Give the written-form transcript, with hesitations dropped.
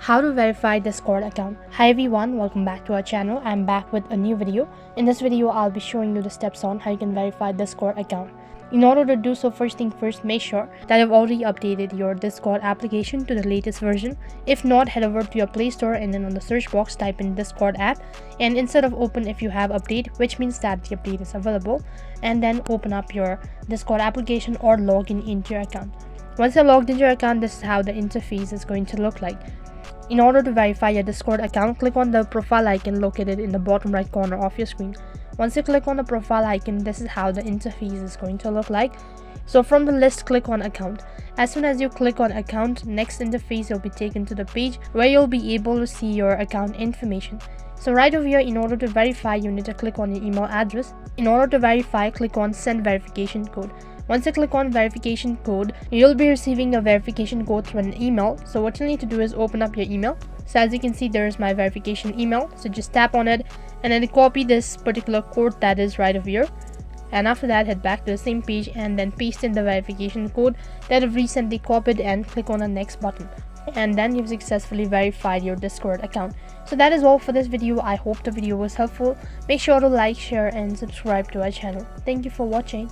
How to verify Discord account. Hi everyone, welcome back to our channel. I'm back with a new video. In this video, I'll be showing you the steps on how you can verify Discord account. In order to do so, first thing first, make sure that you've already updated your Discord application to the latest version. If not, head over to your Play Store and then on the search box type in Discord app, and instead of open if you have update, which means that the update is available, and then open up your Discord application or log in into your account. Once you're logged into your account, this is how the interface is going to look like. In order to verify your Discord account, click on the profile icon located in the bottom right corner of your screen. Once you click on the profile icon, this is how the interface is going to look like. So from the list, click on account. As soon as you click on account, next interface you'll be taken to the page where you'll be able to see your account information. So right over here, in order to verify, you need to click on your email address. In order to verify, click on send verification code. Once you click on verification code, you'll be receiving a verification code through an email. So what you need to do is open up your email. So as you can see, there is my verification email. So just tap on it and then copy this particular code that is right over here. And after that, head back to the same page and then paste in the verification code that I've recently copied and click on the next button. And then you've successfully verified your Discord account. So that is all for this video. I hope the video was helpful. Make sure to like, share and subscribe to our channel. Thank you for watching.